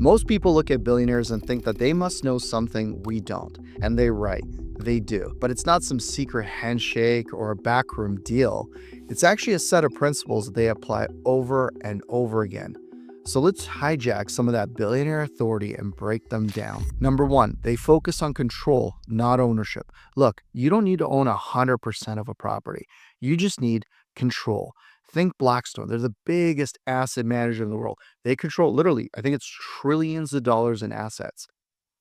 Most people look at billionaires and think that they must know something we don't. And they're right, they do. But it's not some secret handshake or a backroom deal. It's actually a set of principles that they apply over and over again. So let's hijack some of that billionaire authority and break them down. Number one, they focus on control, not ownership. Look, you don't need to own 100% of a property. You just need control. Think Blackstone. They're the biggest asset manager in the world. They control literally, I think it's trillions of dollars in assets,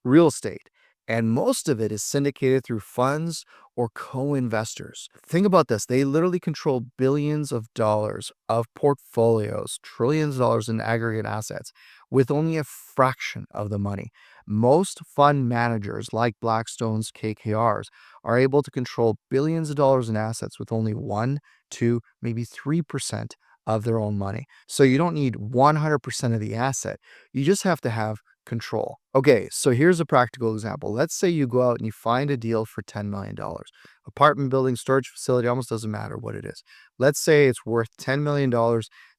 real estate. And most of it is syndicated through funds or co investors. Think about this. They literally control billions of dollars of portfolios, trillions of dollars in aggregate assets, with only a fraction of the money. Most fund managers, like Blackstone's KKRs, are able to control billions of dollars in assets with only 1, 2, maybe 3% of their own money. So you don't need 100% of the asset. You just have to have control. Okay, so here's a practical example. Let's say you go out and you find a deal for $10 million. Apartment building, storage facility, almost doesn't matter what it is. Let's say it's worth $10 million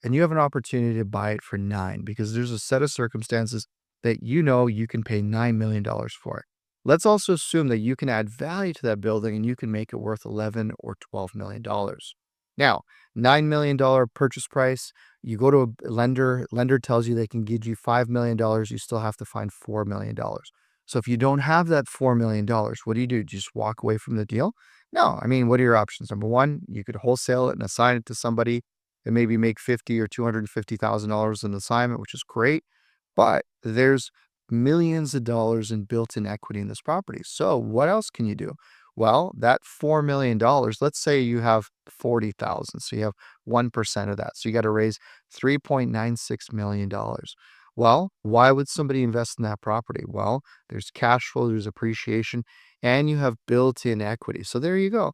and you have an opportunity to buy it for 9 because there's a set of circumstances that you know you can pay $9 million for it. Let's also assume that you can add value to that building and you can make it worth 11 or $12 million. Now, $9 million purchase price, you go to a lender tells you they can give you $5 million, you still have to find $4 million. So if you don't have that $4 million, what do? Do you just walk away from the deal? No, I mean, what are your options? Number one, you could wholesale it and assign it to somebody and maybe make $50,000 or $250,000 in assignment, which is great. But there's millions of dollars in built-in equity in this property. So what else can you do? Well, that $4 million, let's say you have 40,000. So you have 1% of that. So you got to raise $3.96 million. Well, why would somebody invest in that property? Well, there's cash flow, there's appreciation, and you have built-in equity. So there you go.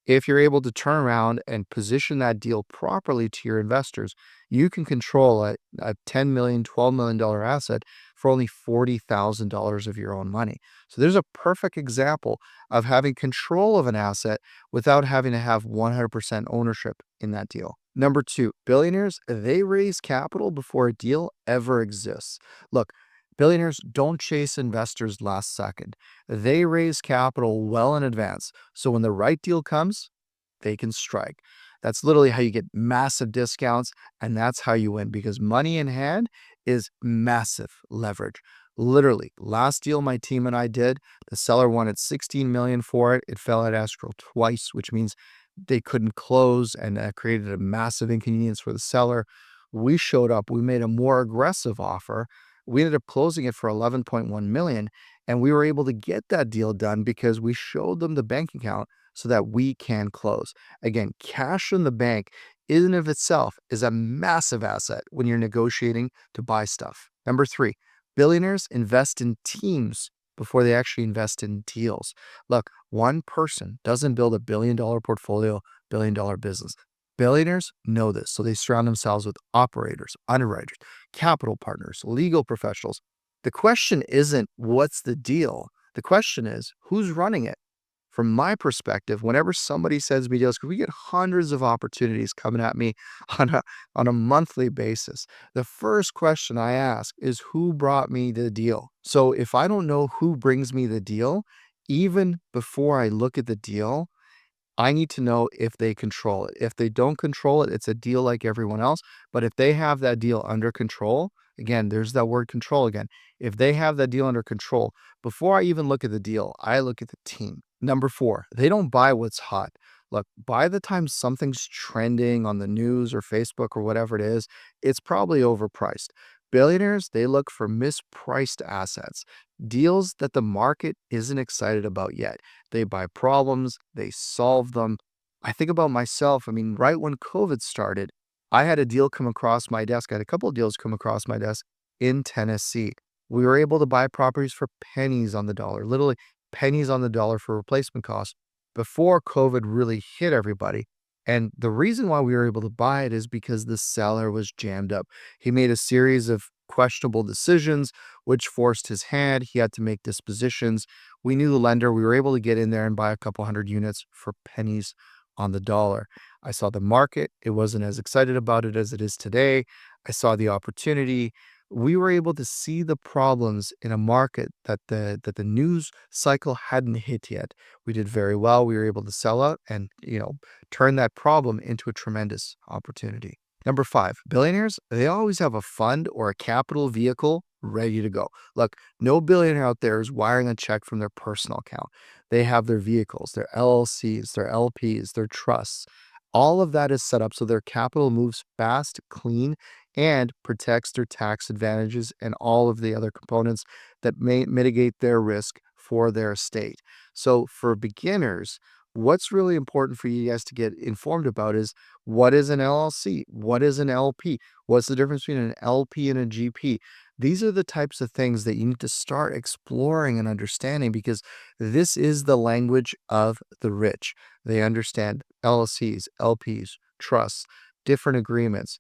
If you're able to turn around and position that deal properly to your investors, you can control a $10 million, $12 million asset for only $40,000 of your own money. So there's a perfect example of having control of an asset without having to have 100% ownership in that deal. Number two, billionaires, they raise capital before a deal ever exists. Look, billionaires don't chase investors last second. They raise capital well in advance. So when the right deal comes, they can strike. That's literally how you get massive discounts, and that's how you win because money in hand is massive leverage. Literally, last deal my team and I did, the seller wanted 16 million for it. It fell at escrow twice, which means they couldn't close and created a massive inconvenience for the seller. We showed up, we made a more aggressive offer. We ended up closing it for 11.1 million, and we were able to get that deal done because we showed them the bank account so that we can close. Again, cash in the bank in and of itself is a massive asset when you're negotiating to buy stuff. Number three, billionaires invest in teams before they actually invest in deals. Look, one person doesn't build a billion-dollar portfolio, billion-dollar business. Billionaires know this, so they surround themselves with operators, underwriters, capital partners, legal professionals. The question isn't what's the deal? The question is who's running it? From my perspective, whenever somebody sends me deals, because we get hundreds of opportunities coming at me on a monthly basis, the first question I ask is who brought me the deal? So if I don't know who brings me the deal, even before I look at the deal, I need to know if they control it. If they don't control it, it's a deal like everyone else. But if they have that deal under control, again, there's that word control again. If they have that deal under control, before I even look at the deal, I look at the team. Number four, they don't buy what's hot. Look, by the time something's trending on the news or Facebook or whatever it is, it's probably overpriced. Billionaires, they look for mispriced assets, deals that the market isn't excited about yet. They buy problems, they solve them. I think about myself. I mean, right when COVID started, I had a deal come across my desk. I had a couple of deals come across my desk in Tennessee. We were able to buy properties for pennies on the dollar, literally pennies on the dollar for replacement costs before COVID really hit everybody. And the reason why we were able to buy it is because the seller was jammed up. He made a series of questionable decisions, which forced his hand. He had to make dispositions. We knew the lender. We were able to get in there and buy a couple hundred units for pennies on the dollar. I saw the market. It wasn't as excited about it as it is today. I saw the opportunity. We were able to see the problems in a market that the news cycle hadn't hit yet. We did very well. We were able to sell out and, turn that problem into a tremendous opportunity. Number 5, billionaires, they always have a fund or a capital vehicle ready to go. Look, no billionaire out there is wiring a check from their personal account. They have their vehicles, their LLCs, their LPs, their trusts. All of that is set up so their capital moves fast, clean, and protects their tax advantages and all of the other components that may mitigate their risk for their estate. So, for beginners, what's really important for you guys to get informed about is what is an LLC? What is an LP? What's the difference between an LP and a GP? These are the types of things that you need to start exploring and understanding because this is the language of the rich. They understand LLCs, LPs, trusts, different agreements.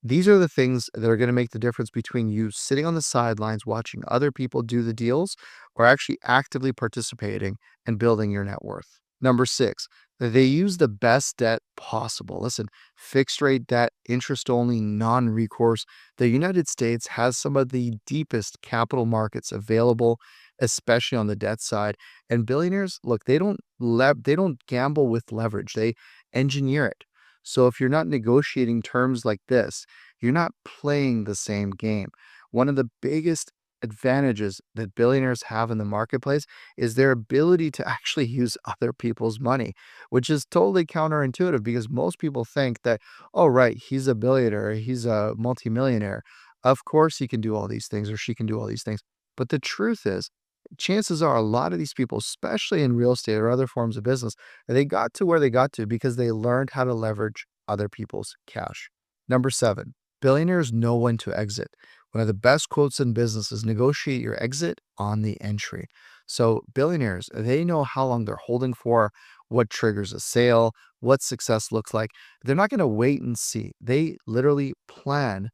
These are the things that are going to make the difference between you sitting on the sidelines watching other people do the deals or actually actively participating and building your net worth. Number 6, they use the best debt possible. Listen, fixed rate debt, interest only, non recourse. The United States has some of the deepest capital markets available, especially on the debt side. And billionaires, look, they don't gamble with leverage. They engineer it. So if you're not negotiating terms like this, you're not playing the same game. One of the biggest advantages that billionaires have in the marketplace is their ability to actually use other people's money, which is totally counterintuitive because most people think that, oh, right, he's a billionaire, he's a multimillionaire. Of course, he can do all these things or she can do all these things. But the truth is, chances are a lot of these people, especially in real estate or other forms of business, they got to where they got to because they learned how to leverage other people's cash. Number 7, billionaires know when to exit. One of the best quotes in business is negotiate your exit on the entry. So, billionaires, they know how long they're holding for, what triggers a sale, what success looks like. They're not going to wait and see. They literally plan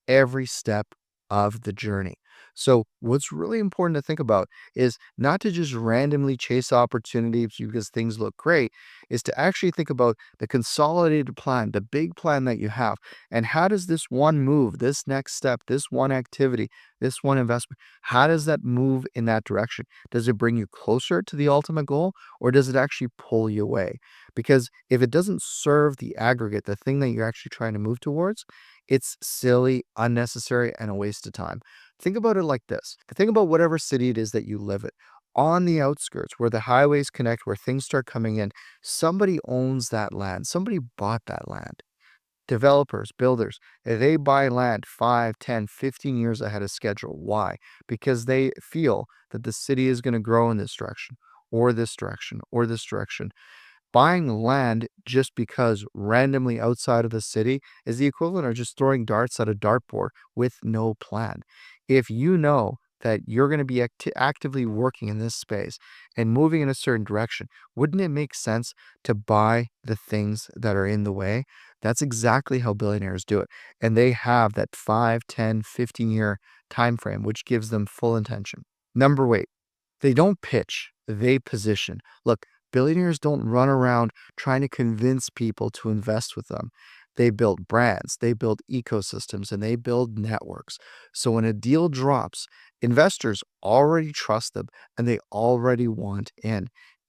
every step of the journey. So, what's really important to think about is not to just randomly chase opportunities because things look great, is to actually think about the consolidated plan, the big plan that you have. And how does this one move, this next step, this one activity, this one investment, how does that move in that direction? Does it bring you closer to the ultimate goal or does it actually pull you away? Because if it doesn't serve the aggregate, the thing that you're actually trying to move towards, it's silly, unnecessary, and a waste of time. Think about it like this. Think about whatever city it is that you live in. On the outskirts, where the highways connect, where things start coming in, somebody owns that land. Somebody bought that land. Developers, builders, they buy land 5, 10, 15 years ahead of schedule. Why? Because they feel that the city is going to grow in this direction, or this direction, or this direction. Buying land just because randomly outside of the city is the equivalent of just throwing darts at a dartboard with no plan. If you know that you're going to be actively working in this space and moving in a certain direction, wouldn't it make sense to buy the things that are in the way? That's exactly how billionaires do it. And they have that 5, 10, 15 year time frame, which gives them full intention. Number 8, they don't pitch, they position. Look, billionaires don't run around trying to convince people to invest with them. They build brands, they build ecosystems, and they build networks. So when a deal drops, investors already trust them and they already want in.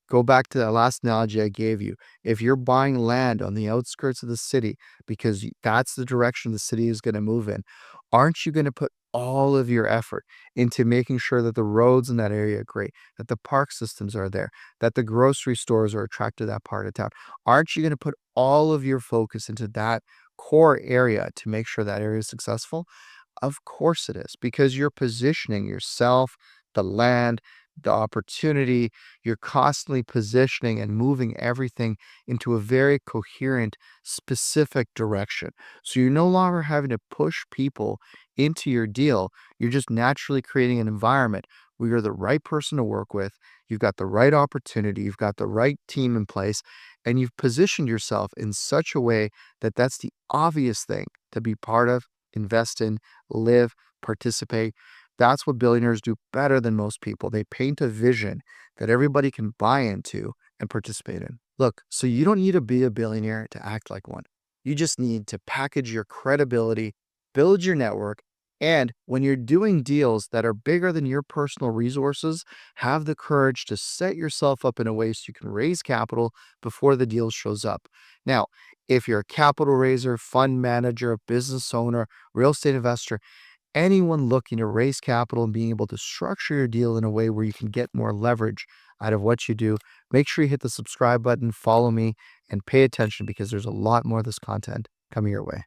Go back to that last analogy I gave you. If you're buying land on the outskirts of the city because that's the direction the city is going to move in, aren't you going to put all of your effort into making sure that the roads in that area are great, that the park systems are there, that the grocery stores are attracted to that part of town? Aren't you going to put all of your focus into that core area to make sure that area is successful? Of course it is, because you're positioning yourself, the land, the opportunity. You're constantly positioning and moving everything into a very coherent, specific direction. So you're no longer having to push people into your deal. You're just naturally creating an environment where you're the right person to work with. You've got the right opportunity. You've got the right team in place. And you've positioned yourself in such a way that that's the obvious thing to be part of, invest in, live, participate. That's what billionaires do better than most people. They paint a vision that everybody can buy into and participate in. Look, so you don't need to be a billionaire to act like one. You just need to package your credibility, build your network, And when you're doing deals that are bigger than your personal resources, have the courage to set yourself up in a way so you can raise capital before the deal shows up. Now, if you're a capital raiser, fund manager, business owner, real estate investor, anyone looking to raise capital and being able to structure your deal in a way where you can get more leverage out of what you do, make sure you hit the subscribe button, follow me, and pay attention because there's a lot more of this content coming your way.